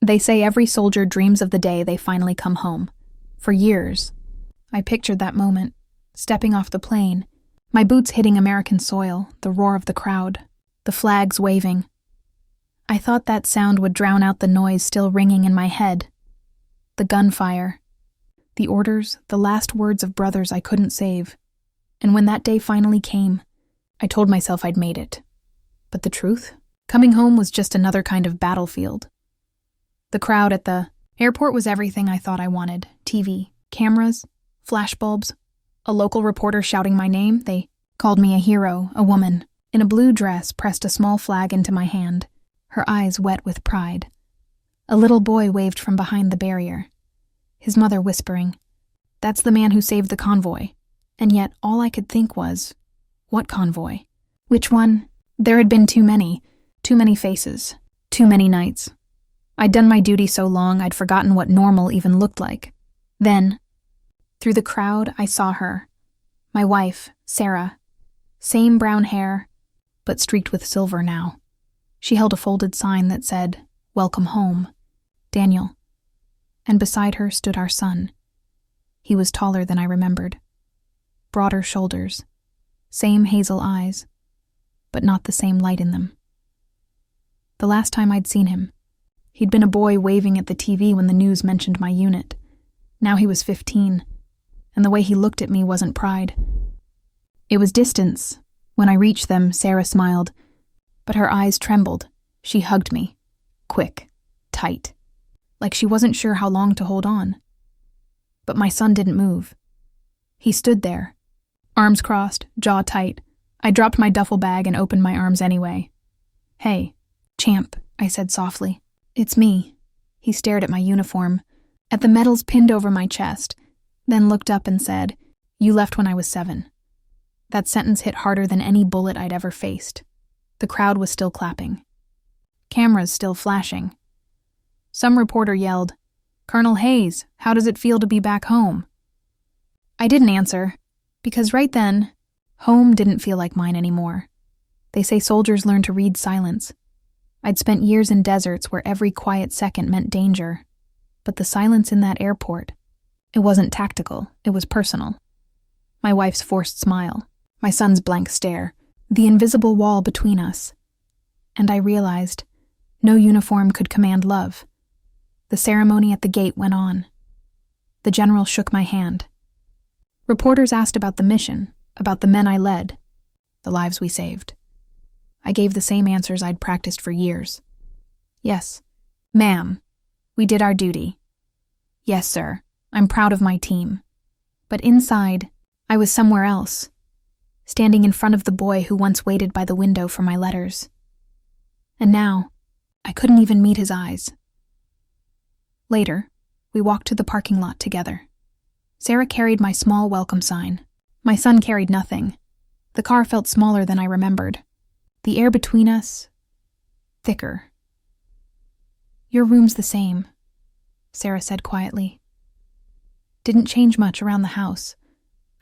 They say every soldier dreams of the day they finally come home. For years, I pictured that moment, stepping off the plane, my boots hitting American soil, the roar of the crowd, the flags waving. I thought that sound would drown out the noise still ringing in my head. The gunfire, the orders, the last words of brothers I couldn't save. And when that day finally came, I told myself I'd made it. But the truth? Coming home was just another kind of battlefield. The crowd at the airport was everything I thought I wanted. TV, cameras, flashbulbs, a local reporter shouting my name. They called me a hero, a woman, in a blue dress pressed a small flag into my hand, her eyes wet with pride. A little boy waved from behind the barrier, his mother whispering, "That's the man who saved the convoy." And yet all I could think was, what convoy? Which one? There had been too many faces, too many nights. I'd done my duty so long I'd forgotten what normal even looked like. Then, through the crowd, I saw her. My wife, Sarah. Same brown hair, but streaked with silver now. She held a folded sign that said, "Welcome home, Daniel." And beside her stood our son. He was taller than I remembered. Broader shoulders, same hazel eyes, but not the same light in them. The last time I'd seen him, he'd been a boy waving at the TV when the news mentioned my unit. Now he was 15, and the way he looked at me wasn't pride. It was distance. When I reached them, Sarah smiled, but her eyes trembled. She hugged me, quick, tight, like she wasn't sure how long to hold on. But my son didn't move. He stood there, arms crossed, jaw tight. I dropped my duffel bag and opened my arms anyway. "Hey, champ," I said softly. "It's me." He stared at my uniform, at the medals pinned over my chest, then looked up and said, "You left when I was 7. That sentence hit harder than any bullet I'd ever faced. The crowd was still clapping. Cameras still flashing. Some reporter yelled, "Colonel Hayes, how does it feel to be back home?" I didn't answer, because right then, home didn't feel like mine anymore. They say soldiers learn to read silence. I'd spent years in deserts where every quiet second meant danger. But the silence in that airport, it wasn't tactical, it was personal. My wife's forced smile, my son's blank stare, the invisible wall between us. And I realized no uniform could command love. The ceremony at the gate went on. The general shook my hand. Reporters asked about the mission, about the men I led, the lives we saved. I gave the same answers I'd practiced for years. "Yes, ma'am, we did our duty. Yes, sir, I'm proud of my team." But inside, I was somewhere else, standing in front of the boy who once waited by the window for my letters. And now, I couldn't even meet his eyes. Later, we walked to the parking lot together. Sarah carried my small welcome sign. My son carried nothing. The car felt smaller than I remembered. The air between us, thicker. "Your room's the same," Sarah said quietly. "Didn't change much around the house.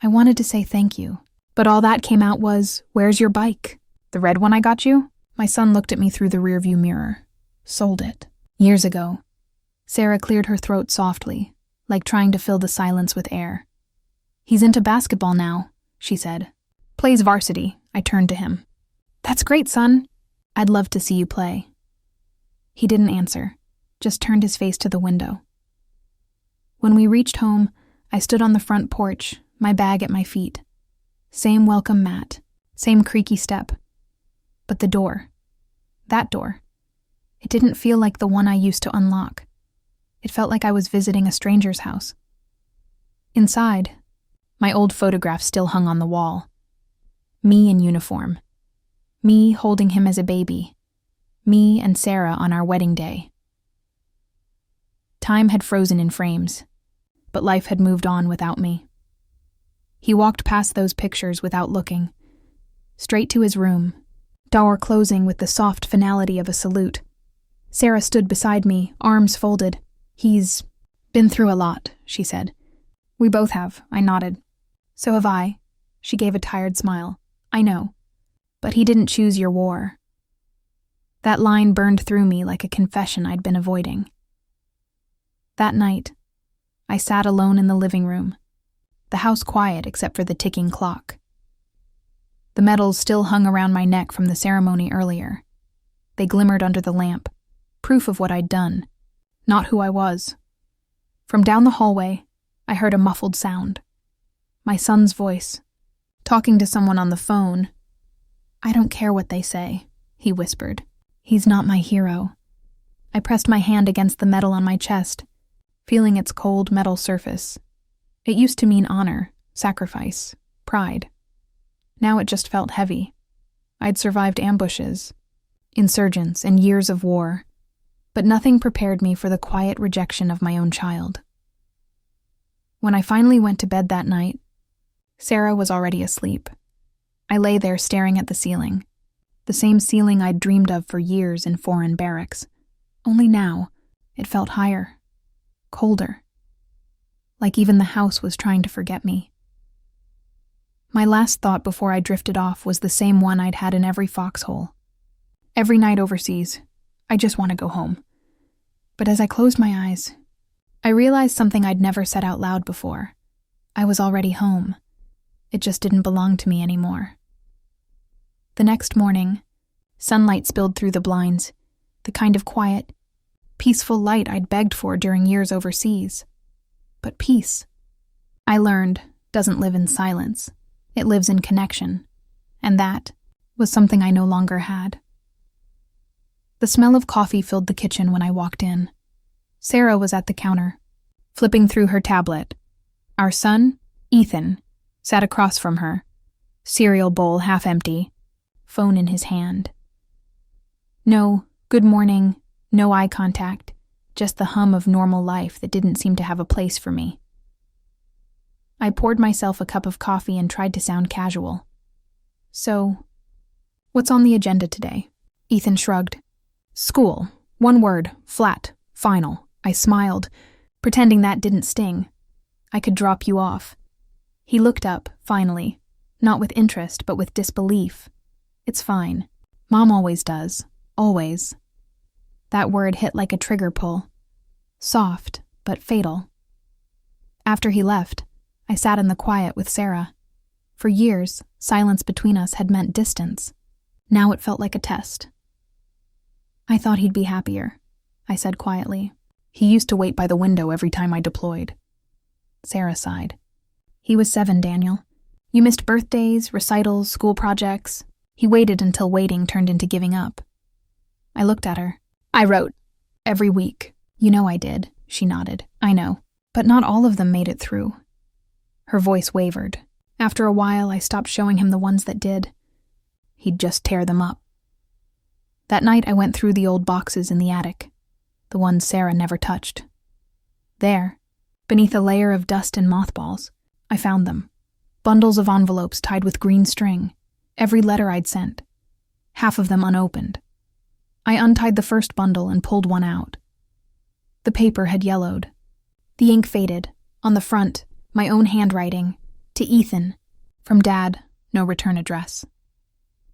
I wanted to say thank you, but all that came out was, 'Where's your bike? The red one I got you?'" My son looked at me through the rearview mirror. "Sold it. Years ago." Sarah cleared her throat softly, like trying to fill the silence with air. "He's into basketball now," she said. "Plays varsity." I turned to him. "That's great, son. I'd love to see you play." He didn't answer, just turned his face to the window. When we reached home, I stood on the front porch, my bag at my feet. Same welcome mat, same creaky step. But the door, that door, it didn't feel like the one I used to unlock. It felt like I was visiting a stranger's house. Inside, my old photograph still hung on the wall. Me in uniform. Me holding him as a baby. Me and Sarah on our wedding day. Time had frozen in frames, but life had moved on without me. He walked past those pictures without looking, straight to his room, door closing with the soft finality of a salute. Sarah stood beside me, arms folded. "He's been through a lot," she said. "We both have," I nodded. "So have I." She gave a tired smile. "I know. But he didn't choose your war." That line burned through me like a confession I'd been avoiding. That night, I sat alone in the living room, the house quiet except for the ticking clock. The medals still hung around my neck from the ceremony earlier. They glimmered under the lamp, proof of what I'd done, not who I was. From down the hallway, I heard a muffled sound. My son's voice, talking to someone on the phone. "I don't care what they say," he whispered. "He's not my hero." I pressed my hand against the medal on my chest, feeling its cold metal surface. It used to mean honor, sacrifice, pride. Now it just felt heavy. I'd survived ambushes, insurgents, and years of war, but nothing prepared me for the quiet rejection of my own child. When I finally went to bed that night, Sarah was already asleep. I lay there staring at the ceiling, the same ceiling I'd dreamed of for years in foreign barracks. Only now, it felt higher, colder, like even the house was trying to forget me. My last thought before I drifted off was the same one I'd had in every foxhole. Every night overseas, I just want to go home. But as I closed my eyes, I realized something I'd never said out loud before. I was already home. It just didn't belong to me anymore. The next morning, sunlight spilled through the blinds, the kind of quiet, peaceful light I'd begged for during years overseas. But peace, I learned, doesn't live in silence. It lives in connection, and that was something I no longer had. The smell of coffee filled the kitchen when I walked in. Sarah was at the counter, flipping through her tablet. Our son, Ethan, sat across from her, cereal bowl half empty, phone in his hand. No good morning, no eye contact, just the hum of normal life that didn't seem to have a place for me. I poured myself a cup of coffee and tried to sound casual. "So, what's on the agenda today?" Ethan shrugged. "School. One word. Flat. Final." I smiled, pretending that didn't sting. "I could drop you off." He looked up, finally, not with interest, but with disbelief. "It's fine. Mom always does. Always." That word hit like a trigger pull. Soft, but fatal. After he left, I sat in the quiet with Sarah. For years, silence between us had meant distance. Now it felt like a test. "I thought he'd be happier," I said quietly. "He used to wait by the window every time I deployed." Sarah sighed. "He was 7, Daniel. You missed birthdays, recitals, school projects. He waited until waiting turned into giving up." I looked at her. "I wrote. Every week." "You know I did," she nodded. "I know. But not all of them made it through." Her voice wavered. After a while, I stopped showing him the ones that did. He'd just tear them up. That night, I went through the old boxes in the attic, the ones Sarah never touched. There, beneath a layer of dust and mothballs, I found them. Bundles of envelopes tied with green string, every letter I'd sent, half of them unopened. I untied the first bundle and pulled one out. The paper had yellowed. The ink faded. On the front, my own handwriting, to Ethan, from Dad, no return address.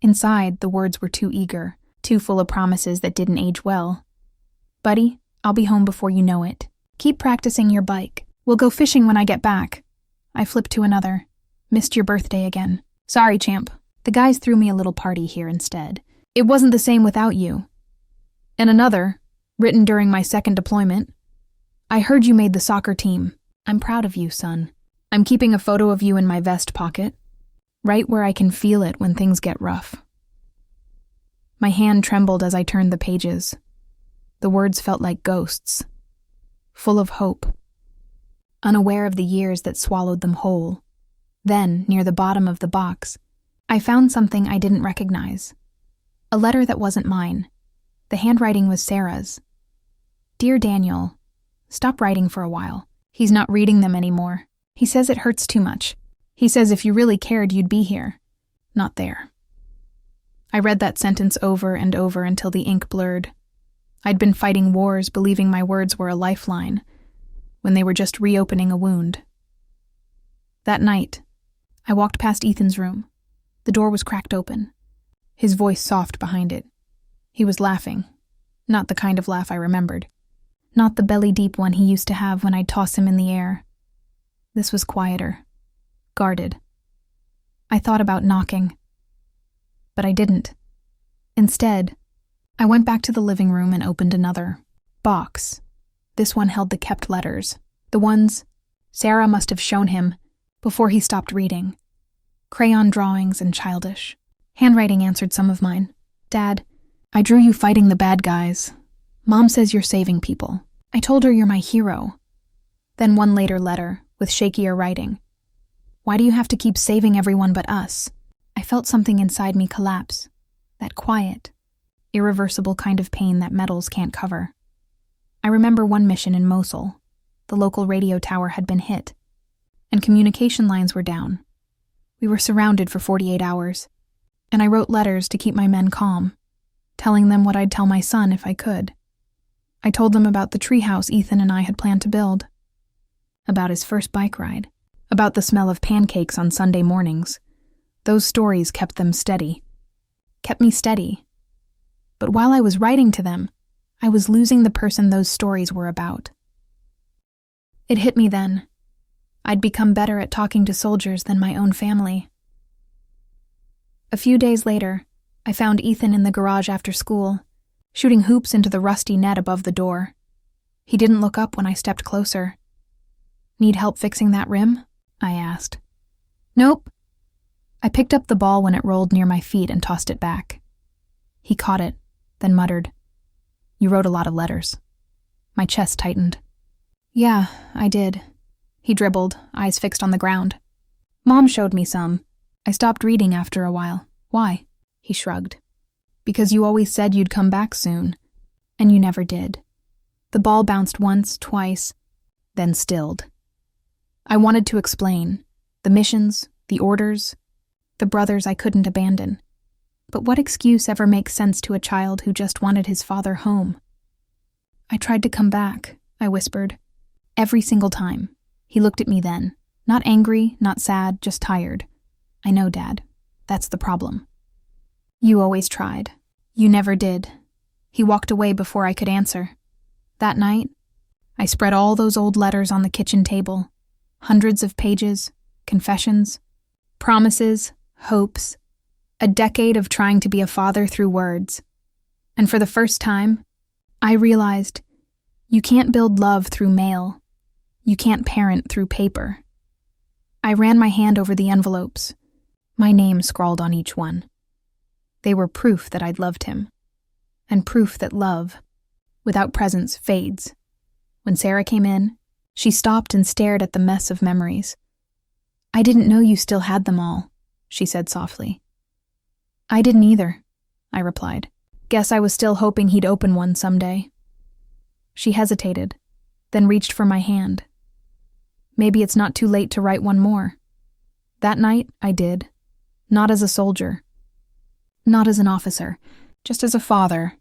Inside, the words were too eager, too full of promises that didn't age well. "Buddy, I'll be home before you know it. Keep practicing your bike. We'll go fishing when I get back." I flipped to another. "Missed your birthday again. Sorry, champ. The guys threw me a little party here instead. It wasn't the same without you." And another, written during my second deployment. "I heard you made the soccer team. I'm proud of you, son. I'm keeping a photo of you in my vest pocket, right where I can feel it when things get rough." My hand trembled as I turned the pages. The words felt like ghosts, full of hope, unaware of the years that swallowed them whole. Then, near the bottom of the box, I found something I didn't recognize. A letter that wasn't mine. The handwriting was Sarah's. "Dear Daniel, stop writing for a while. He's not reading them anymore. He says it hurts too much. He says if you really cared, you'd be here, not there." I read that sentence over and over until the ink blurred. I'd been fighting wars believing my words were a lifeline, when they were just reopening a wound. That night, I walked past Ethan's room. The door was cracked open, his voice soft behind it. He was laughing, not the kind of laugh I remembered. Not the belly-deep one he used to have when I'd toss him in the air. This was quieter, guarded. I thought about knocking, but I didn't. Instead, I went back to the living room and opened another box. This one held the kept letters, the ones Sarah must have shown him before he stopped reading. Crayon drawings and childish. Handwriting answered some of mine. Dad, I drew you fighting the bad guys. Mom says you're saving people. I told her you're my hero. Then one later letter, with shakier writing. Why do you have to keep saving everyone but us? I felt something inside me collapse. That quiet, irreversible kind of pain that metals can't cover. I remember one mission in Mosul. The local radio tower had been hit, and communication lines were down. We were surrounded for 48 hours, and I wrote letters to keep my men calm, telling them what I'd tell my son if I could. I told them about the treehouse Ethan and I had planned to build, about his first bike ride, about the smell of pancakes on Sunday mornings. Those stories kept them steady, kept me steady. But while I was writing to them, I was losing the person those stories were about. It hit me then. I'd become better at talking to soldiers than my own family. A few days later, I found Ethan in the garage after school, shooting hoops into the rusty net above the door. He didn't look up when I stepped closer. Need help fixing that rim? I asked. Nope. I picked up the ball when it rolled near my feet and tossed it back. He caught it, then muttered, You wrote a lot of letters. My chest tightened. Yeah, I did. He dribbled, eyes fixed on the ground. Mom showed me some. I stopped reading after a while. Why? He shrugged. Because you always said you'd come back soon, and you never did. The ball bounced once, twice, then stilled. I wanted to explain. The missions, the orders, the brothers I couldn't abandon. But what excuse ever makes sense to a child who just wanted his father home? I tried to come back, I whispered. Every single time. He looked at me then. Not angry, not sad, just tired. I know, Dad. That's the problem. You always tried. You never did. He walked away before I could answer. That night, I spread all those old letters on the kitchen table. Hundreds of pages, confessions, promises, hopes, a decade of trying to be a father through words. And for the first time, I realized you can't build love through mail. You can't parent through paper. I ran my hand over the envelopes, my name scrawled on each one. They were proof that I'd loved him, and proof that love, without presence, fades. When Sarah came in, she stopped and stared at the mess of memories. I didn't know you still had them all, she said softly. I didn't either, I replied. Guess I was still hoping he'd open one someday. She hesitated, then reached for my hand. Maybe it's not too late to write one more. That night, I did. Not as a soldier. Not as an officer. Just as a father.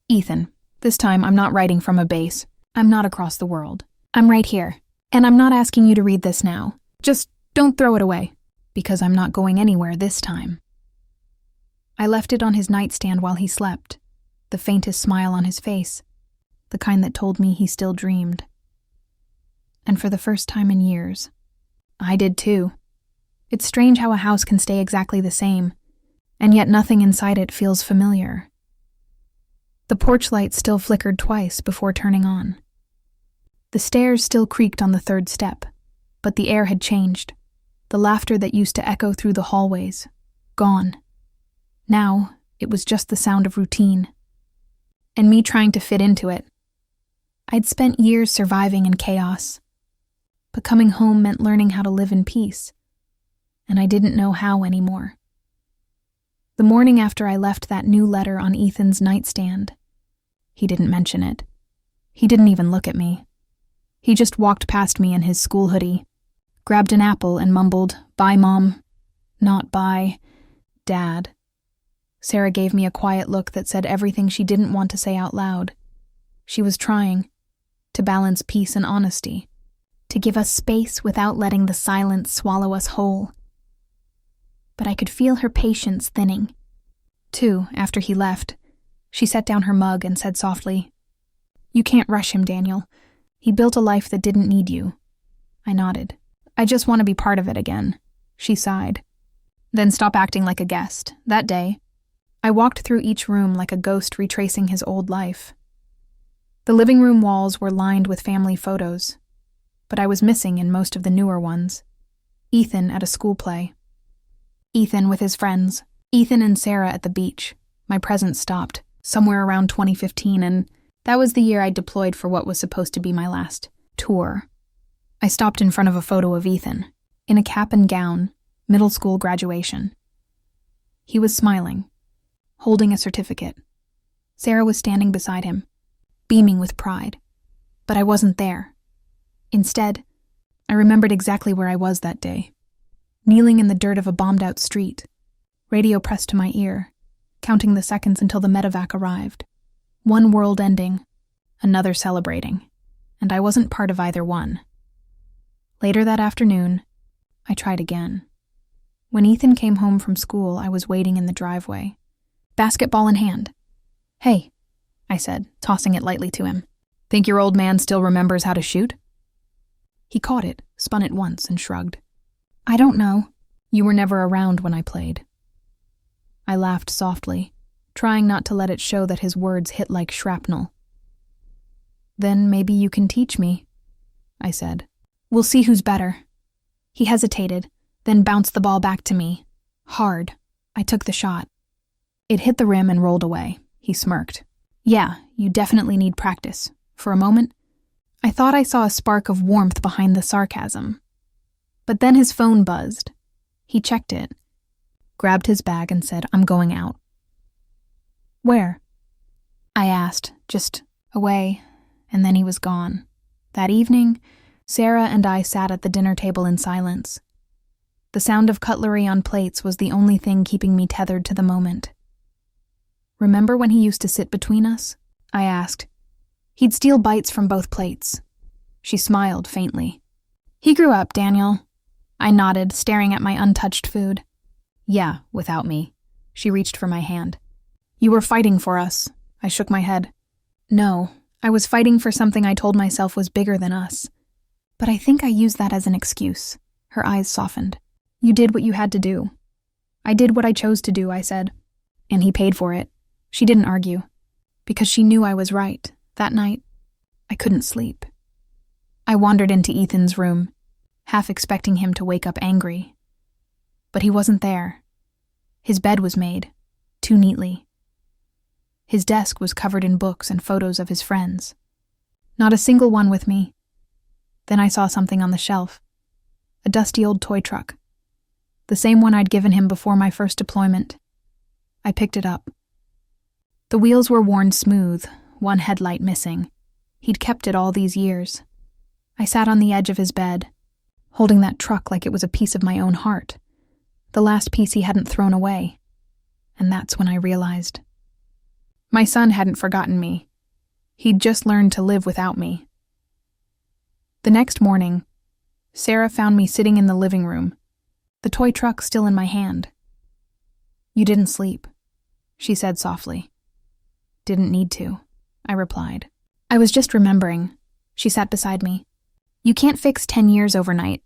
Ethan, this time I'm not writing from a base. I'm not across the world. I'm right here. And I'm not asking you to read this now. Just don't throw it away. Because I'm not going anywhere this time. I left it on his nightstand while he slept. The faintest smile on his face. The kind that told me he still dreamed. And for the first time in years, I did too. It's strange how a house can stay exactly the same, and yet nothing inside it feels familiar. The porch light still flickered twice before turning on. The stairs still creaked on the third step, but the air had changed. The laughter that used to echo through the hallways, gone. Now, it was just the sound of routine. And me trying to fit into it. I'd spent years surviving in chaos. But coming home meant learning how to live in peace. And I didn't know how anymore. The morning after I left that new letter on Ethan's nightstand, he didn't mention it. He didn't even look at me. He just walked past me in his school hoodie, grabbed an apple and mumbled, "Bye, Mom." Not bye, Dad. Sarah gave me a quiet look that said everything she didn't want to say out loud. She was trying to balance peace and honesty, to give us space without letting the silence swallow us whole. But I could feel her patience thinning. Too, after he left, she set down her mug and said softly, You can't rush him, Daniel. He built a life that didn't need you. I nodded. I just want to be part of it again. She sighed. Then stop acting like a guest. That day, I walked through each room like a ghost retracing his old life. The living room walls were lined with family photos, but I was missing in most of the newer ones. Ethan at a school play. Ethan with his friends. Ethan and Sarah at the beach. My presence stopped, somewhere around 2015, and that was the year I deployed for what was supposed to be my last tour. I stopped in front of a photo of Ethan, in a cap and gown, middle school graduation. He was smiling, holding a certificate. Sarah was standing beside him, beaming with pride. But I wasn't there. Instead, I remembered exactly where I was that day, kneeling in the dirt of a bombed-out street, radio pressed to my ear, counting the seconds until the medevac arrived. One world ending, another celebrating, and I wasn't part of either one. Later that afternoon, I tried again. When Ethan came home from school, I was waiting in the driveway, basketball in hand. "Hey," I said, tossing it lightly to him. "Think your old man still remembers how to shoot?" He caught it, spun it once, and shrugged. "I don't know. You were never around when I played." I laughed softly, trying not to let it show that his words hit like shrapnel. "Then maybe you can teach me," I said. "We'll see who's better." He hesitated, then bounced the ball back to me. Hard. I took the shot. It hit the rim and rolled away. He smirked. "Yeah, you definitely need practice." For a moment, I thought I saw a spark of warmth behind the sarcasm. But then his phone buzzed. He checked it, grabbed his bag, and said, "I'm going out." "Where?" I asked, just away, and then he was gone. That evening, Sarah and I sat at the dinner table in silence. The sound of cutlery on plates was the only thing keeping me tethered to the moment. "Remember when he used to sit between us?" I asked. "He'd steal bites from both plates." She smiled faintly. "He grew up, Daniel." I nodded, staring at my untouched food. "Yeah, without me." She reached for my hand. "You were fighting for us." I shook my head. "No, I was fighting for something I told myself was bigger than us. But I think I used that as an excuse." Her eyes softened. "You did what you had to do." "I did what I chose to do," I said. "And he paid for it." She didn't argue, because she knew I was right. That night, I couldn't sleep. I wandered into Ethan's room, half expecting him to wake up angry. But he wasn't there. His bed was made, too neatly. His desk was covered in books and photos of his friends. Not a single one with me. Then I saw something on the shelf. A dusty old toy truck. The same one I'd given him before my first deployment. I picked it up. The wheels were worn smooth, one headlight missing. He'd kept it all these years. I sat on the edge of his bed, holding that truck like it was a piece of my own heart, the last piece he hadn't thrown away. And that's when I realized. My son hadn't forgotten me. He'd just learned to live without me. The next morning, Sarah found me sitting in the living room, the toy truck still in my hand. "You didn't sleep," she said softly. "Didn't need to," I replied. "I was just remembering." She sat beside me. "You can't fix 10 years overnight."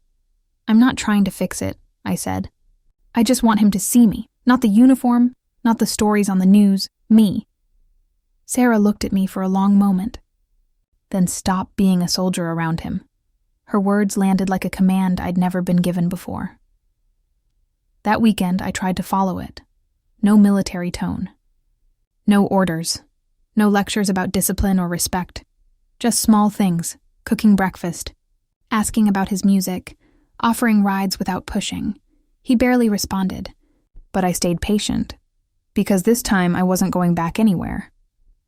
"I'm not trying to fix it," I said. "I just want him to see me. Not the uniform, not the stories on the news. Me." Sarah looked at me for a long moment, then stopped being a soldier around him. Her words landed like a command I'd never been given before. That weekend, I tried to follow it. No military tone. No orders. No lectures about discipline or respect. Just small things, cooking breakfast, asking about his music, offering rides without pushing. He barely responded, but I stayed patient, because this time I wasn't going back anywhere.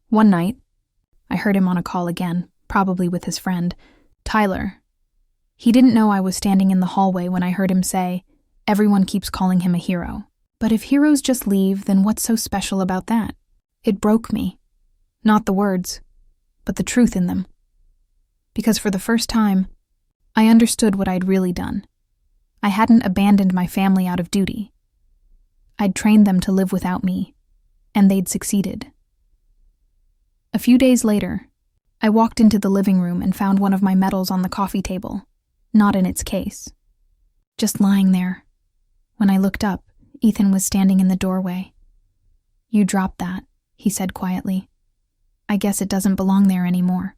One night, I heard him on a call again, probably with his friend, Tyler. He didn't know I was standing in the hallway when I heard him say, "Everyone keeps calling him a hero. But if heroes just leave, then what's so special about that?" It broke me. Not the words, but the truth in them. Because for the first time, I understood what I'd really done. I hadn't abandoned my family out of duty. I'd trained them to live without me, and they'd succeeded. A few days later, I walked into the living room and found one of my medals on the coffee table, not in its case, just lying there. When I looked up, Ethan was standing in the doorway. "You dropped that," he said quietly. "I guess it doesn't belong there anymore,"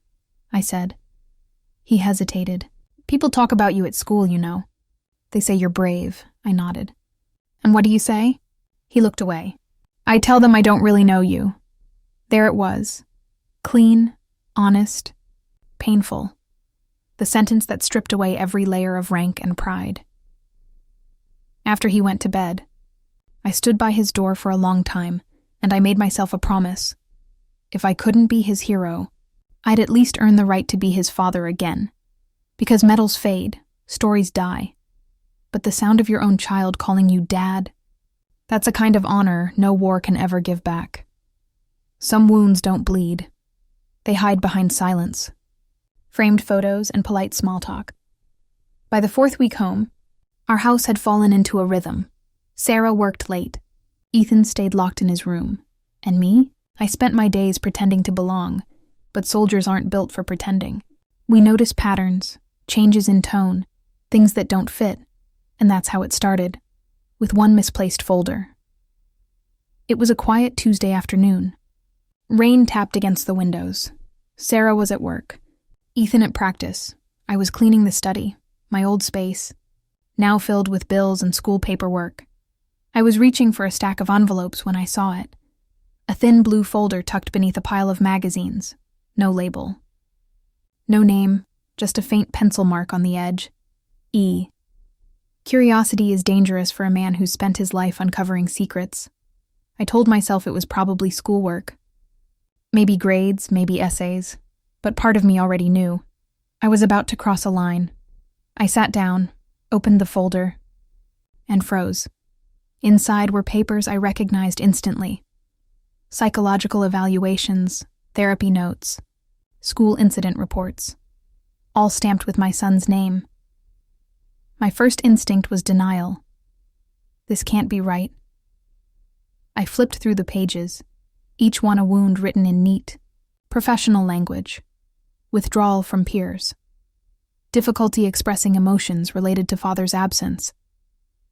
I said. He hesitated. "People talk about you at school, you know. They say you're brave," I nodded. "And what do you say?" He looked away. "I tell them I don't really know you." There it was. Clean, honest, painful. The sentence that stripped away every layer of rank and pride. After he went to bed, I stood by his door for a long time, and I made myself a promise. If I couldn't be his hero, I'd at least earn the right to be his father again. Because medals fade, stories die. But the sound of your own child calling you dad, that's a kind of honor no war can ever give back. Some wounds don't bleed. They hide behind silence, framed photos and polite small talk. By the 4th week home, our house had fallen into a rhythm. Sarah worked late. Ethan stayed locked in his room. And me? I spent my days pretending to belong, but soldiers aren't built for pretending. We notice patterns, changes in tone, things that don't fit, and that's how it started, with one misplaced folder. It was a quiet Tuesday afternoon. Rain tapped against the windows. Sarah was at work. Ethan at practice. I was cleaning the study, my old space, now filled with bills and school paperwork. I was reaching for a stack of envelopes when I saw it. A thin blue folder tucked beneath a pile of magazines. No label. No name, just a faint pencil mark on the edge. E. Curiosity is dangerous for a man who's spent his life uncovering secrets. I told myself it was probably schoolwork. Maybe grades, maybe essays, but part of me already knew. I was about to cross a line. I sat down, opened the folder, and froze. Inside were papers I recognized instantly. Psychological evaluations, therapy notes, school incident reports, all stamped with my son's name. My first instinct was denial. This can't be right. I flipped through the pages, each one a wound written in neat, professional language. Withdrawal from peers. Difficulty expressing emotions related to father's absence.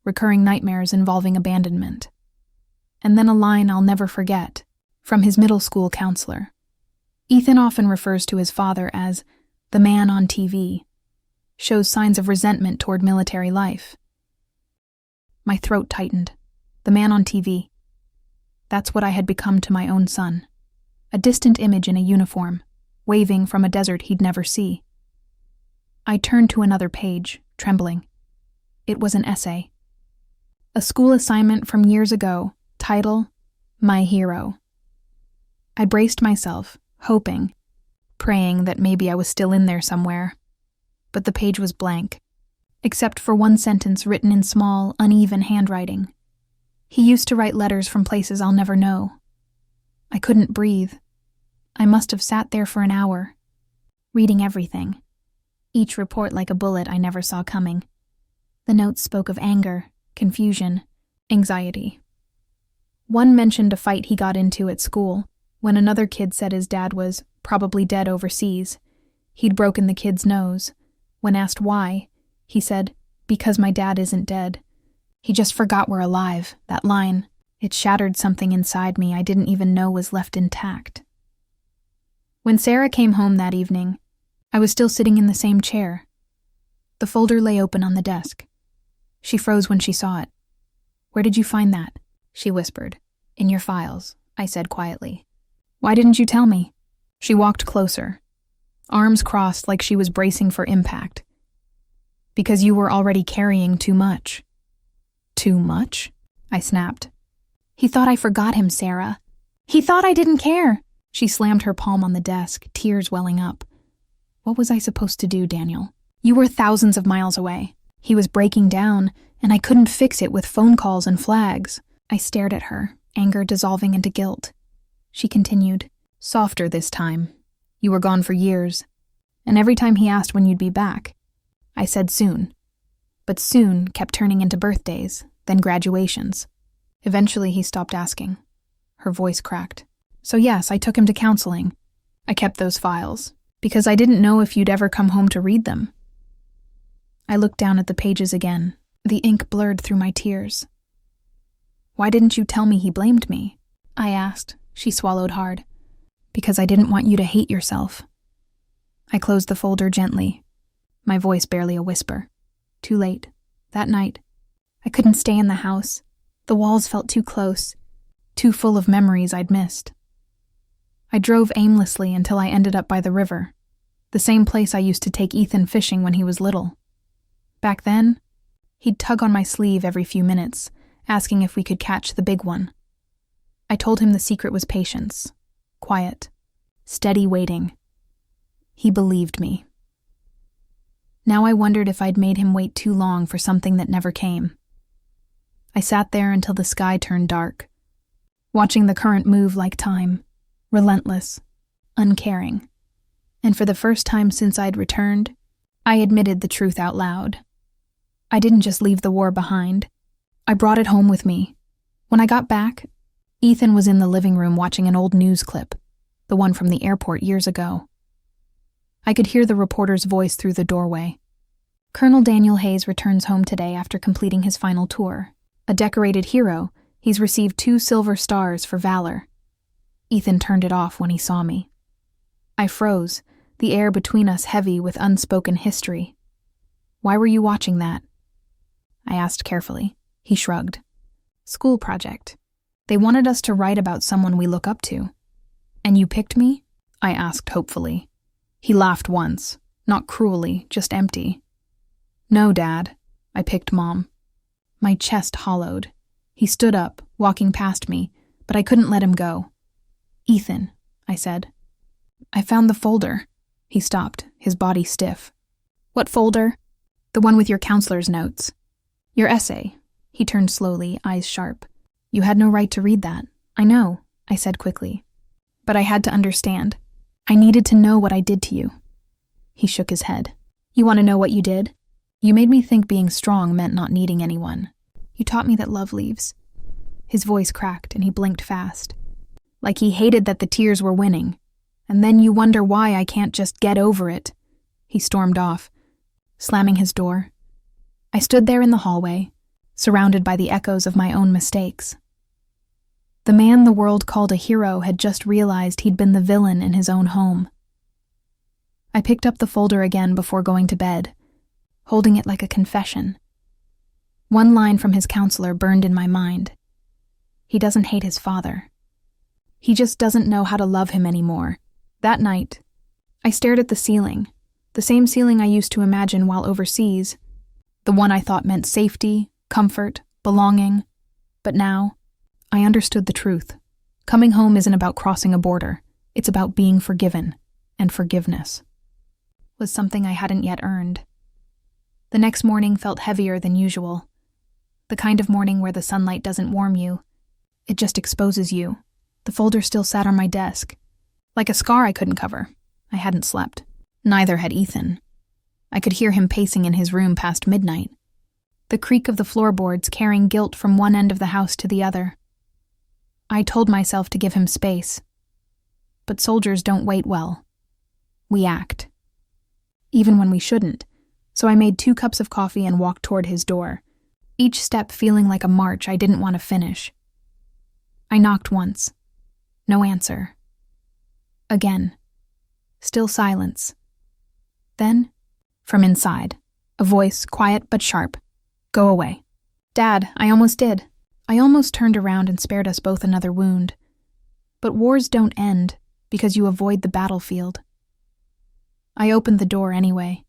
Recurring nightmares involving abandonment. And then a line I'll never forget, from his middle school counselor. Ethan often refers to his father as the man on TV, shows signs of resentment toward military life. My throat tightened. The man on TV. That's what I had become to my own son. A distant image in a uniform, waving from a desert he'd never see. I turned to another page, trembling. It was an essay. A school assignment from years ago, title, My Hero. I braced myself, hoping, praying that maybe I was still in there somewhere. But the page was blank, except for one sentence written in small, uneven handwriting. He used to write letters from places I'll never know. I couldn't breathe. I must have sat there for an hour, reading everything, each report like a bullet I never saw coming. The notes spoke of anger, confusion, anxiety. One mentioned a fight he got into at school, when another kid said his dad was probably dead overseas. He'd broken the kid's nose. When asked why, he said, "Because my dad isn't dead." He just forgot we're alive, that line. It shattered something inside me I didn't even know was left intact. When Sarah came home that evening, I was still sitting in the same chair. The folder lay open on the desk. She froze when she saw it. "Where did you find that?" she whispered. "In your files," I said quietly. "Why didn't you tell me?" She walked closer, arms crossed like she was bracing for impact. "Because you were already carrying too much." "Too much?" I snapped. "He thought I forgot him, Sarah. He thought I didn't care." She slammed her palm on the desk, tears welling up. What was I supposed to do, Daniel? You were thousands of miles away. He was breaking down, and I couldn't fix it with phone calls and flags. I stared at her, anger dissolving into guilt. She continued, "Softer this time. You were gone for years. And every time he asked when you'd be back, I said soon. But soon kept turning into birthdays, then graduations. Eventually he stopped asking." Her voice cracked. "So yes, I took him to counseling. I kept those files. Because I didn't know if you'd ever come home to read them. I looked down at the pages again, the ink blurred through my tears. Why didn't you tell me he blamed me? I asked. She swallowed hard. Because I didn't want you to hate yourself. I closed the folder gently, my voice barely a whisper. Too late. That night, I couldn't stay in the house. The walls felt too close, too full of memories I'd missed. I drove aimlessly until I ended up by the river, the same place I used to take Ethan fishing when he was little. Back then, he'd tug on my sleeve every few minutes, asking if we could catch the big one. I told him the secret was patience, quiet, steady waiting. He believed me. Now I wondered if I'd made him wait too long for something that never came. I sat there until the sky turned dark, watching the current move like time, relentless, uncaring. And for the first time since I'd returned, I admitted the truth out loud. I didn't just leave the war behind. I brought it home with me. When I got back, Ethan was in the living room watching an old news clip, the one from the airport years ago. I could hear the reporter's voice through the doorway. Colonel Daniel Hayes returns home today after completing his final tour. A decorated hero, he's received 2 silver stars for valor. Ethan turned it off when he saw me. I froze, the air between us heavy with unspoken history. Why were you watching that? I asked carefully. He shrugged. School project. They wanted us to write about someone we look up to. And you picked me? I asked hopefully. He laughed once, not cruelly, just empty. No, Dad. I picked Mom. My chest hollowed. He stood up, walking past me, but I couldn't let him go. Ethan, I said. I found the folder. He stopped, his body stiff. What folder? The one with your counselor's notes. Your essay. He turned slowly, eyes sharp. You had no right to read that. I know, I said quickly. But I had to understand. I needed to know what I did to you. He shook his head. You want to know what you did? You made me think being strong meant not needing anyone. You taught me that love leaves. His voice cracked and he blinked fast. Like he hated that the tears were winning. And then you wonder why I can't just get over it. He stormed off, slamming his door. I stood there in the hallway, surrounded by the echoes of my own mistakes. The man the world called a hero had just realized he'd been the villain in his own home. I picked up the folder again before going to bed, holding it like a confession. One line from his counselor burned in my mind. He doesn't hate his father. He just doesn't know how to love him anymore. That night, I stared at the ceiling, the same ceiling I used to imagine while overseas, the one I thought meant safety, comfort, belonging. But now, I understood the truth. Coming home isn't about crossing a border. It's about being forgiven, and forgiveness was something I hadn't yet earned. The next morning felt heavier than usual. The kind of morning where the sunlight doesn't warm you. It just exposes you. The folder still sat on my desk. Like a scar I couldn't cover. I hadn't slept. Neither had Ethan. I could hear him pacing in his room past midnight. The creak of the floorboards carrying guilt from one end of the house to the other. I told myself to give him space. But soldiers don't wait well. We act. Even when we shouldn't. So I made 2 cups of coffee and walked toward his door, each step feeling like a march I didn't want to finish. I knocked once. No answer. Again. Still silence. Then, from inside, a voice, quiet but sharp. Go away. Dad, I almost did. I almost turned around and spared us both another wound. But wars don't end because you avoid the battlefield. I opened the door anyway.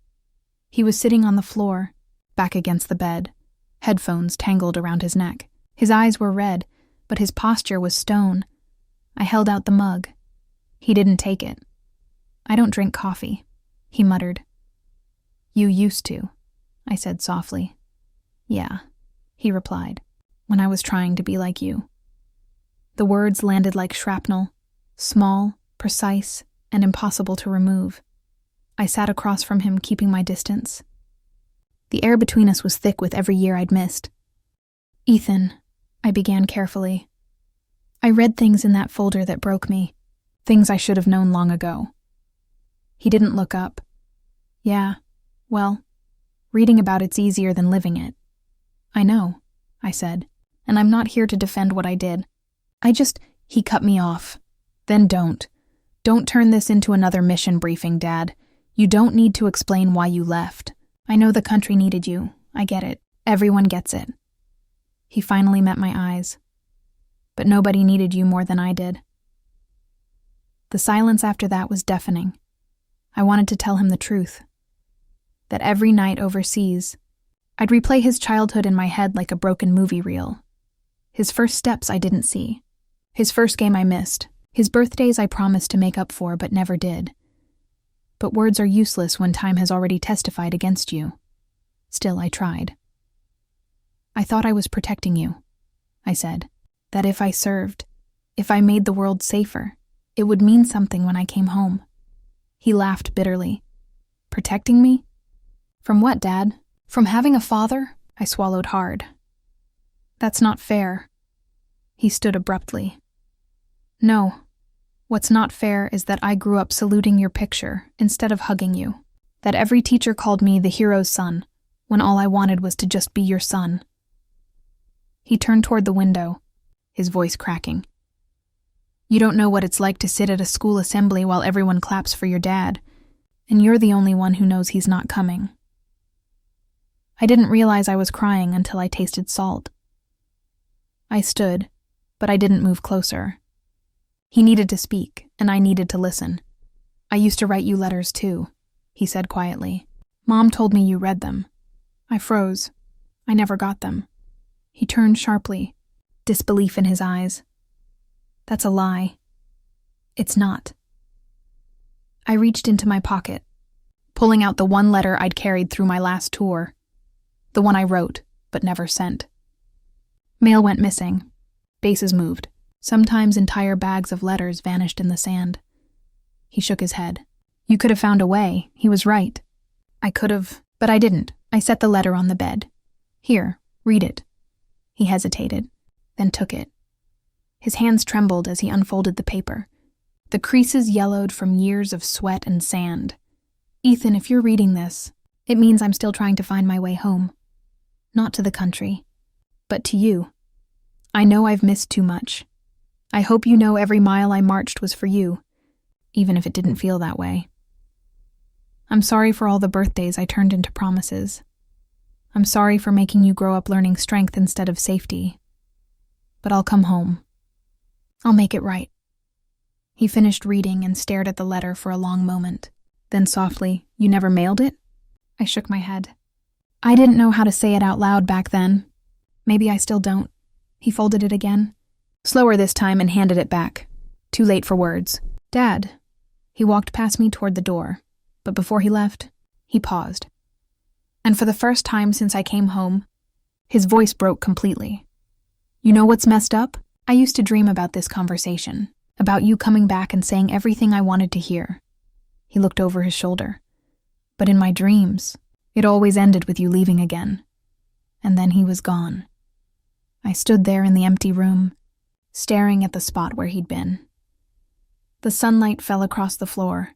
He was sitting on the floor, back against the bed, headphones tangled around his neck. His eyes were red, but his posture was stone. I held out the mug. He didn't take it. I don't drink coffee, he muttered. You used to, I said softly. Yeah, he replied, when I was trying to be like you. The words landed like shrapnel, small, precise, and impossible to remove. I sat across from him, keeping my distance. The air between us was thick with every year I'd missed. Ethan, I began carefully. I read things in that folder that broke me, things I should have known long ago. He didn't look up. Yeah, well, reading about it's easier than living it. I know, I said, and I'm not here to defend what I did. He cut me off. Then don't. Don't turn this into another mission briefing, Dad. You don't need to explain why you left. I know the country needed you. I get it. Everyone gets it. He finally met my eyes. But nobody needed you more than I did. The silence after that was deafening. I wanted to tell him the truth. That every night overseas, I'd replay his childhood in my head like a broken movie reel. His first steps I didn't see. His first game I missed. His birthdays I promised to make up for but never did. But words are useless when time has already testified against you. Still, I tried. I thought I was protecting you, I said. That if I served, if I made the world safer, it would mean something when I came home. He laughed bitterly. Protecting me? From what, Dad? From having a father? I swallowed hard. That's not fair. He stood abruptly. No. What's not fair is that I grew up saluting your picture instead of hugging you. That every teacher called me the hero's son, when all I wanted was to just be your son. He turned toward the window, his voice cracking. You don't know what it's like to sit at a school assembly while everyone claps for your dad, and you're the only one who knows he's not coming. I didn't realize I was crying until I tasted salt. I stood, but I didn't move closer. He needed to speak, and I needed to listen. I used to write you letters too, he said quietly. Mom told me you read them. I froze. I never got them. He turned sharply, disbelief in his eyes. That's a lie. It's not. I reached into my pocket, pulling out the one letter I'd carried through my last tour, the one I wrote but never sent. Mail went missing. Bases moved. Sometimes entire bags of letters vanished in the sand. He shook his head. You could have found a way. He was right. I could have, but I didn't. I set the letter on the bed. Here, read it. He hesitated, then took it. His hands trembled as he unfolded the paper. The creases yellowed from years of sweat and sand. Ethan, if you're reading this, it means I'm still trying to find my way home. Not to the country, but to you. I know I've missed too much. I hope you know every mile I marched was for you, even if it didn't feel that way. I'm sorry for all the birthdays I turned into promises. I'm sorry for making you grow up learning strength instead of safety. But I'll come home. I'll make it right. He finished reading and stared at the letter for a long moment. Then softly, you never mailed it? I shook my head. I didn't know how to say it out loud back then. Maybe I still don't. He folded it again, slower this time, and handed it back. Too late for words. Dad. He walked past me toward the door, but before he left, he paused. And for the first time since I came home, his voice broke completely. You know what's messed up? I used to dream about this conversation, about you coming back and saying everything I wanted to hear. He looked over his shoulder. But in my dreams, it always ended with you leaving again. And then he was gone. I stood there in the empty room, staring at the spot where he'd been. The sunlight fell across the floor,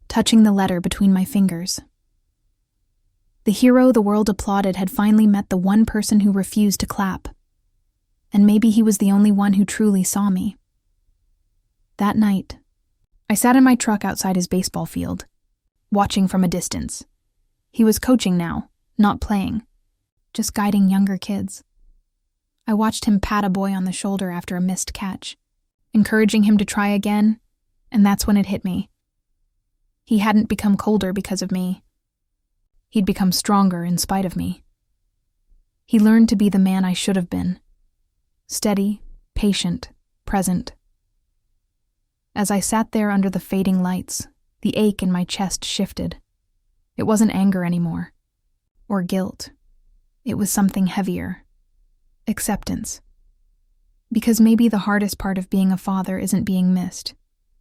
touching the letter between my fingers. The hero the world applauded had finally met the one person who refused to clap. And maybe he was the only one who truly saw me. That night, I sat in my truck outside his baseball field, watching from a distance. He was coaching now, not playing, just guiding younger kids. I watched him pat a boy on the shoulder after a missed catch, encouraging him to try again, and that's when it hit me. He hadn't become colder because of me. He'd become stronger in spite of me. He learned to be the man I should have been. Steady, patient, present. As I sat there under the fading lights, the ache in my chest shifted. It wasn't anger anymore, or guilt. It was something heavier. Acceptance. Because maybe the hardest part of being a father isn't being missed.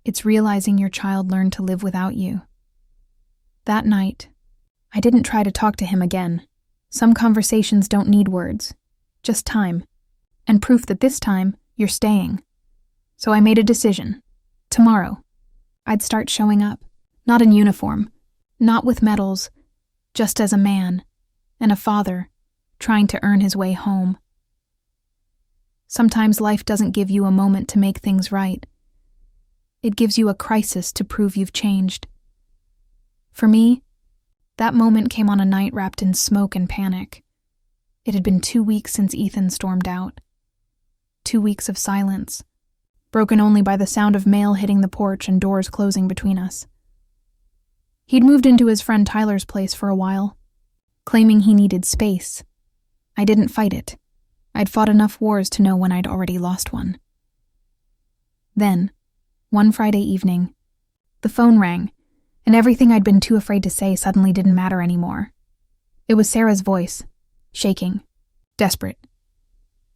It's realizing your child learned to live without you. That night, I didn't try to talk to him again. Some conversations don't need words, just time, and proof that this time you're staying. So I made a decision. Tomorrow, I'd start showing up. Not in uniform, not with medals, just as a man and a father trying to earn his way home. Sometimes life doesn't give you a moment to make things right. It gives you a crisis to prove you've changed. For me, that moment came on a night wrapped in smoke and panic. It had been 2 weeks since Ethan stormed out. 2 weeks of silence, broken only by the sound of mail hitting the porch and doors closing between us. He'd moved into his friend Tyler's place for a while, claiming he needed space. I didn't fight it. I'd fought enough wars to know when I'd already lost one. Then, one Friday evening, the phone rang, and everything I'd been too afraid to say suddenly didn't matter anymore. It was Sarah's voice, shaking, desperate.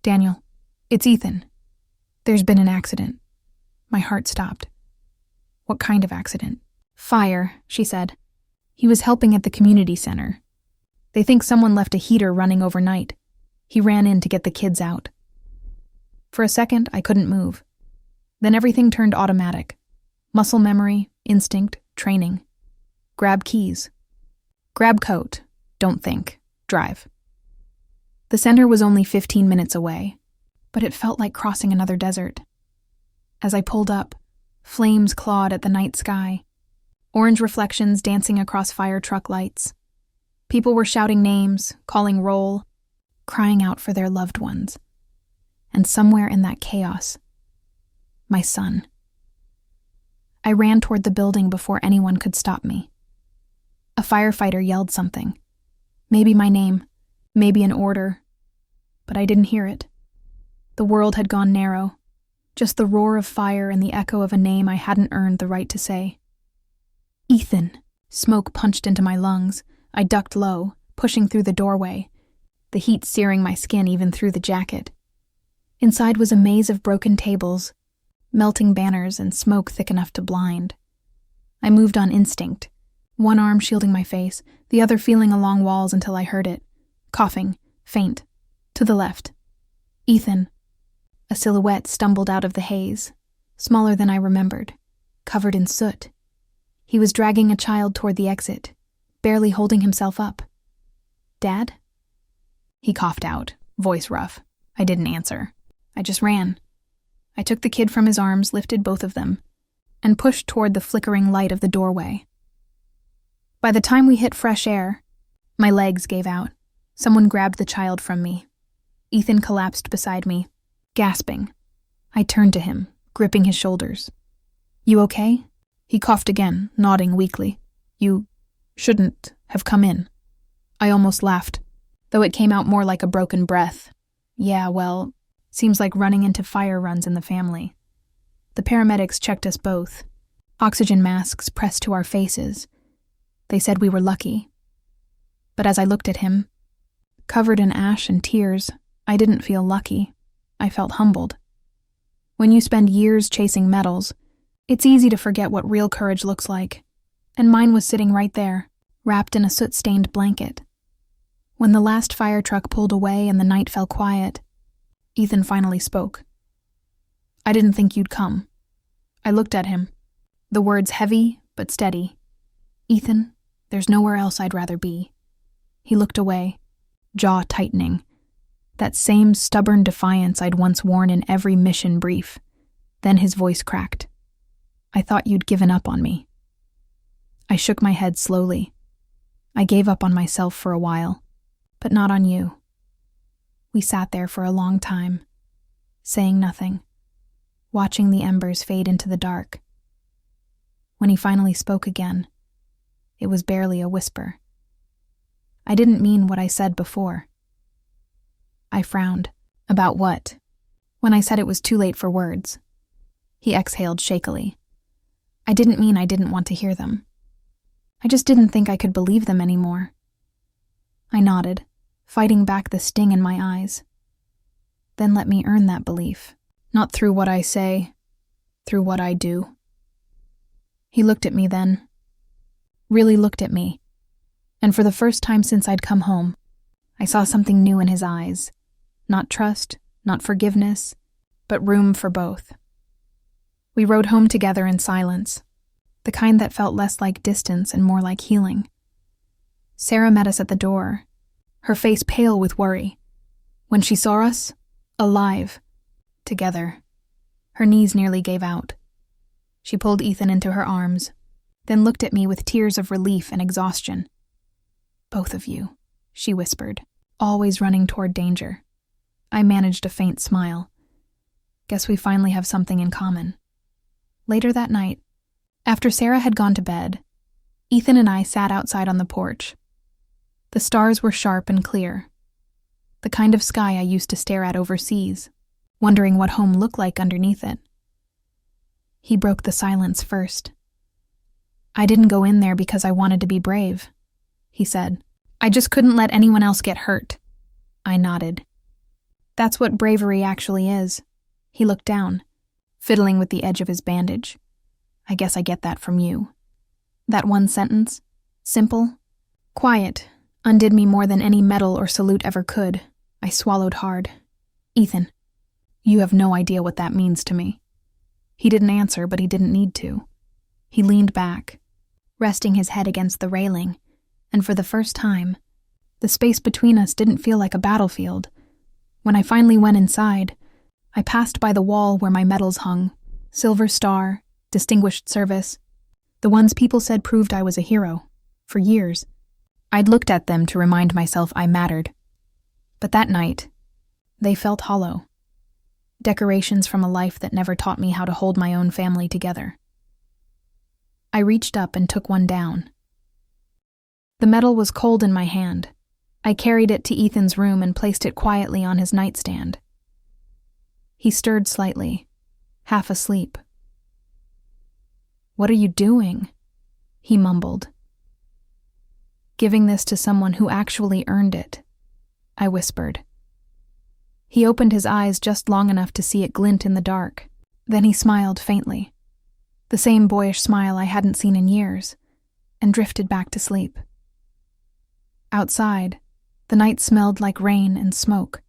"Daniel, it's Ethan. There's been an accident." My heart stopped. "What kind of accident?" "Fire," she said. "He was helping at the community center. They think someone left a heater running overnight. He ran in to get the kids out." For a second, I couldn't move. Then everything turned automatic. Muscle memory, instinct, training. Grab keys. Grab coat. Don't think. Drive. The center was only 15 minutes away, but it felt like crossing another desert. As I pulled up, flames clawed at the night sky, orange reflections dancing across fire truck lights. People were shouting names, calling roll, crying out for their loved ones. And somewhere in that chaos, my son. I ran toward the building before anyone could stop me. A firefighter yelled something. Maybe my name, maybe an order, but I didn't hear it. The world had gone narrow, just the roar of fire and the echo of a name I hadn't earned the right to say. "Ethan!" Smoke punched into my lungs. I ducked low, pushing through the doorway, the heat searing my skin even through the jacket. Inside was a maze of broken tables, melting banners, and smoke thick enough to blind. I moved on instinct, one arm shielding my face, the other feeling along walls until I heard it. Coughing, faint. To the left. Ethan. A silhouette stumbled out of the haze, smaller than I remembered, covered in soot. He was dragging a child toward the exit, barely holding himself up. "Dad?" He coughed out, voice rough. I didn't answer. I just ran. I took the kid from his arms, lifted both of them, and pushed toward the flickering light of the doorway. By the time we hit fresh air, my legs gave out. Someone grabbed the child from me. Ethan collapsed beside me, gasping. I turned to him, gripping his shoulders. "You okay?" He coughed again, nodding weakly. "You shouldn't have come in." I almost laughed, though it came out more like a broken breath. "Yeah, well, seems like running into fire runs in the family." The paramedics checked us both. Oxygen masks pressed to our faces. They said we were lucky. But as I looked at him, covered in ash and tears, I didn't feel lucky. I felt humbled. When you spend years chasing medals, it's easy to forget what real courage looks like. And mine was sitting right there, wrapped in a soot-stained blanket. When the last fire truck pulled away and the night fell quiet, Ethan finally spoke. "I didn't think you'd come." I looked at him, the words heavy but steady. "Ethan, there's nowhere else I'd rather be." He looked away, jaw tightening. That same stubborn defiance I'd once worn in every mission brief. Then his voice cracked. "I thought you'd given up on me." I shook my head slowly. I gave up on myself for a while, but not on you. We sat there for a long time, saying nothing, watching the embers fade into the dark. When he finally spoke again, it was barely a whisper. I didn't mean what I said before. I frowned. About what? When I said it was too late for words. He exhaled shakily. I didn't mean I didn't want to hear them. I just didn't think I could believe them anymore. I nodded, fighting back the sting in my eyes. Then let me earn that belief, not through what I say, through what I do. He looked at me then, really looked at me, and for the first time since I'd come home, I saw something new in his eyes. Not trust, not forgiveness, but room for both. We rode home together in silence. the kind that felt less like distance and more like healing. Sarah met us at the door, her face pale with worry. When she saw us, alive, together, her knees nearly gave out. She pulled Ethan into her arms, then looked at me with tears of relief and exhaustion. "Both of you," she whispered, always running toward danger. I managed a faint smile. Guess we finally have something in common. Later that night, after Sarah had gone to bed, Ethan and I sat outside on the porch. The stars were sharp and clear, the kind of sky I used to stare at overseas, wondering what home looked like underneath it. He broke the silence first. "I didn't go in there because I wanted to be brave," he said. "I just couldn't let anyone else get hurt." I nodded. "That's what bravery actually is." He looked down, fiddling with the edge of his bandage. "I guess I get that from you." That one sentence, simple, quiet, undid me more than any medal or salute ever could. I swallowed hard. "Ethan, you have no idea what that means to me." He didn't answer, but he didn't need to. He leaned back, resting his head against the railing, and for the first time, the space between us didn't feel like a battlefield. When I finally went inside, I passed by the wall where my medals hung: Silver Star, Distinguished Service, the ones people said proved I was a hero. For years, I'd looked at them to remind myself I mattered. But that night, they felt hollow. Decorations from a life that never taught me how to hold my own family together. I reached up and took one down. The medal was cold in my hand. I carried it to Ethan's room and placed it quietly on his nightstand. He stirred slightly, half asleep. "What are you doing?" he mumbled. "Giving this to someone who actually earned it," I whispered. He opened his eyes just long enough to see it glint in the dark. Then he smiled faintly, the same boyish smile I hadn't seen in years, and drifted back to sleep. Outside, the night smelled like rain and smoke,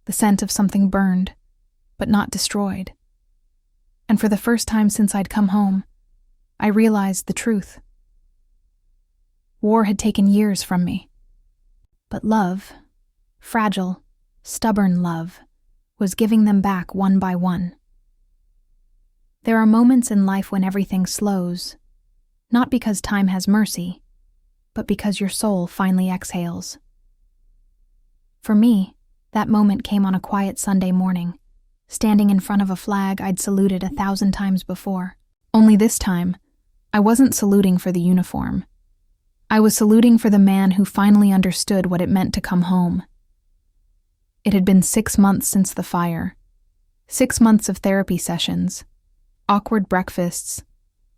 the scent of something burned, but not destroyed. And for the first time since I'd come home, I realized the truth. War had taken years from me, but love, fragile, stubborn love, was giving them back one by one. There are moments in life when everything slows, not because time has mercy, but because your soul finally exhales. For me, that moment came on a quiet Sunday morning, standing in front of a flag I'd saluted 1,000 times before. Only this time, I wasn't saluting for the uniform. I was saluting for the man who finally understood what it meant to come home. It had been 6 months since the fire, 6 months of therapy sessions, awkward breakfasts,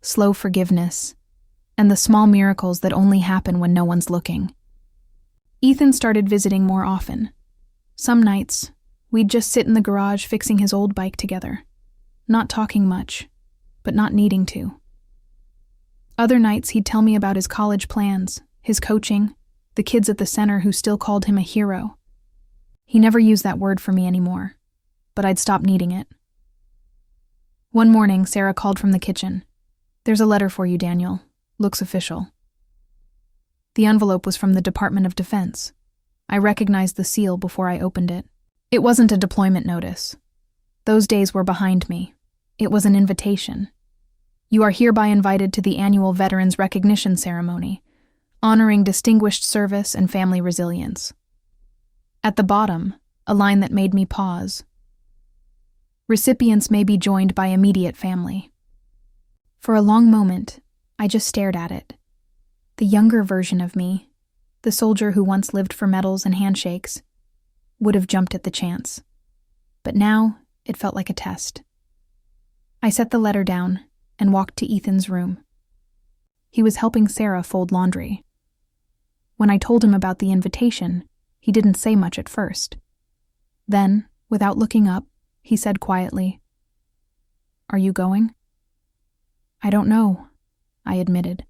slow forgiveness, and the small miracles that only happen when no one's looking. Ethan started visiting more often. Some nights, we'd just sit in the garage fixing his old bike together, not talking much, but not needing to. Other nights he'd tell me about his college plans, his coaching, the kids at the center who still called him a hero. He never used that word for me anymore, but I'd stopped needing it. One morning, Sarah called from the kitchen. "There's a letter for you, Daniel. Looks official." The envelope was from the Department of Defense. I recognized the seal before I opened it. It wasn't a deployment notice. Those days were behind me. It was an invitation. "You are hereby invited to the annual Veterans Recognition Ceremony, honoring distinguished service and family resilience." At the bottom, a line that made me pause. "Recipients may be joined by immediate family." For a long moment, I just stared at it. The younger version of me, the soldier who once lived for medals and handshakes, would have jumped at the chance. But now, it felt like a test. I set the letter down and walked to Ethan's room. He was helping Sarah fold laundry. When I told him about the invitation, he didn't say much at first. Then, without looking up, he said quietly, "Are you going?" "I don't know," I admitted.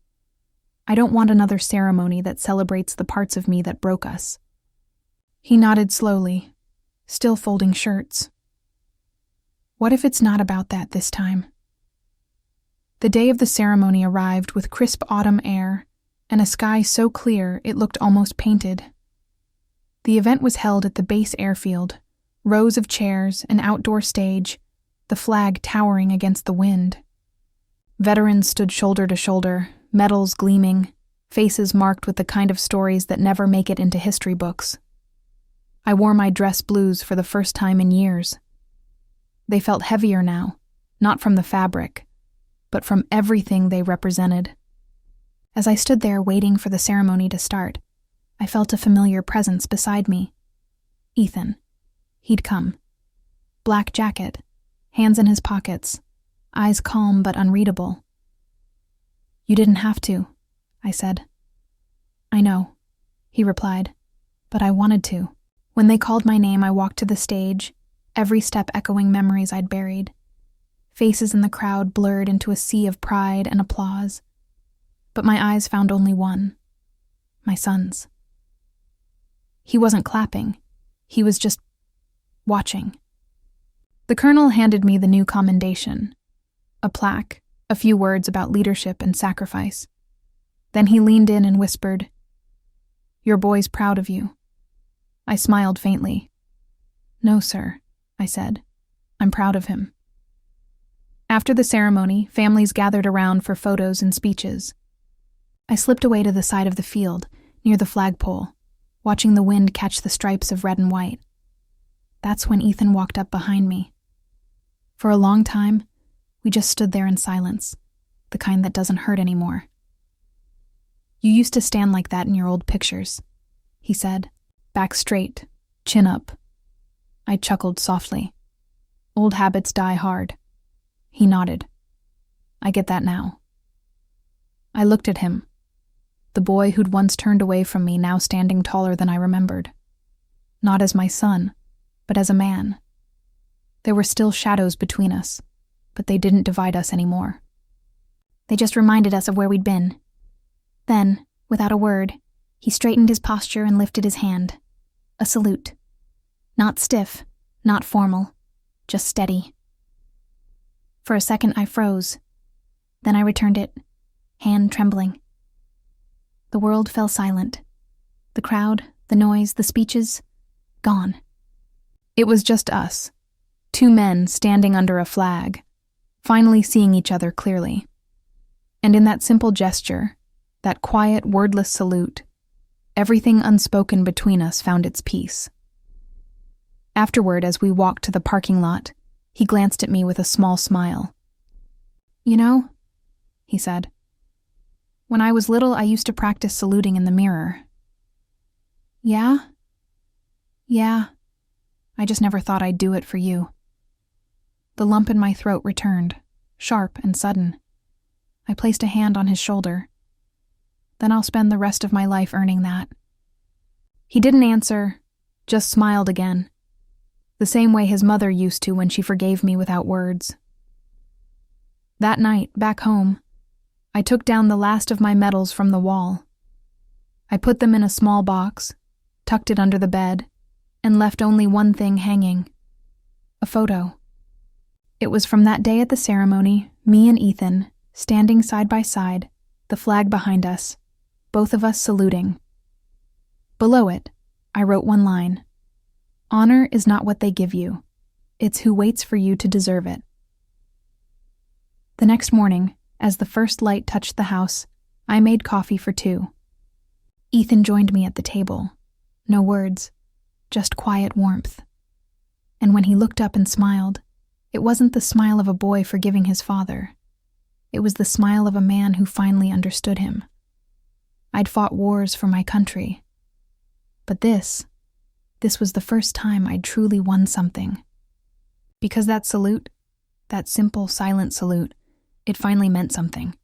"I don't want another ceremony that celebrates the parts of me that broke us." He nodded slowly, still folding shirts. "What if it's not about that this time?" The day of the ceremony arrived with crisp autumn air and a sky so clear it looked almost painted. The event was held at the base airfield, rows of chairs, an outdoor stage, the flag towering against the wind. Veterans stood shoulder to shoulder, medals gleaming, faces marked with the kind of stories that never make it into history books. I wore my dress blues for the first time in years. They felt heavier now, not from the fabric, but from everything they represented. As I stood there waiting for the ceremony to start, I felt a familiar presence beside me. Ethan. He'd come. Black jacket, hands in his pockets, eyes calm but unreadable. "You didn't have to," I said. "I know," he replied, "but I wanted to." When they called my name, I walked to the stage, every step echoing memories I'd buried. Faces in the crowd blurred into a sea of pride and applause. But my eyes found only one, my son's. He wasn't clapping. He was just watching. The colonel handed me the new commendation, a plaque, a few words about leadership and sacrifice. Then he leaned in and whispered, "Your boy's proud of you." I smiled faintly. "No, sir," I said. "I'm proud of him." After the ceremony, families gathered around for photos and speeches. I slipped away to the side of the field, near the flagpole, watching the wind catch the stripes of red and white. That's when Ethan walked up behind me. For a long time, we just stood there in silence, the kind that doesn't hurt anymore. "You used to stand like that in your old pictures," he said, back straight, chin up. I chuckled softly. "Old habits die hard." He nodded. "I get that now." I looked at him, the boy who'd once turned away from me now standing taller than I remembered. Not as my son, but as a man. There were still shadows between us, but they didn't divide us anymore. They just reminded us of where we'd been. Then, without a word, he straightened his posture and lifted his hand. A salute. Not stiff, not formal, just steady. For a second I froze. Then I returned it, hand trembling. The world fell silent. The crowd, the noise, the speeches, gone. It was just us, two men standing under a flag, finally seeing each other clearly. And in that simple gesture, that quiet, wordless salute, everything unspoken between us found its peace. Afterward, as we walked to the parking lot, he glanced at me with a small smile. "You know," he said, "when I was little, I used to practice saluting in the mirror." "Yeah? Yeah. I just never thought I'd do it for you." The lump in my throat returned, sharp and sudden. I placed a hand on his shoulder. "Then I'll spend the rest of my life earning that." He didn't answer, just smiled again, the same way his mother used to when she forgave me without words. That night, back home, I took down the last of my medals from the wall. I put them in a small box, tucked it under the bed, and left only one thing hanging: a photo. It was from that day at the ceremony, me and Ethan, standing side by side, the flag behind us, both of us saluting. Below it, I wrote one line: "Honor is not what they give you. It's who waits for you to deserve it." The next morning, as the first light touched the house, I made coffee for two. Ethan joined me at the table. No words, just quiet warmth. And when he looked up and smiled, it wasn't the smile of a boy forgiving his father. It was the smile of a man who finally understood him. I'd fought wars for my country. But this was the first time I'd truly won something. Because that salute, that simple, silent salute, it finally meant something.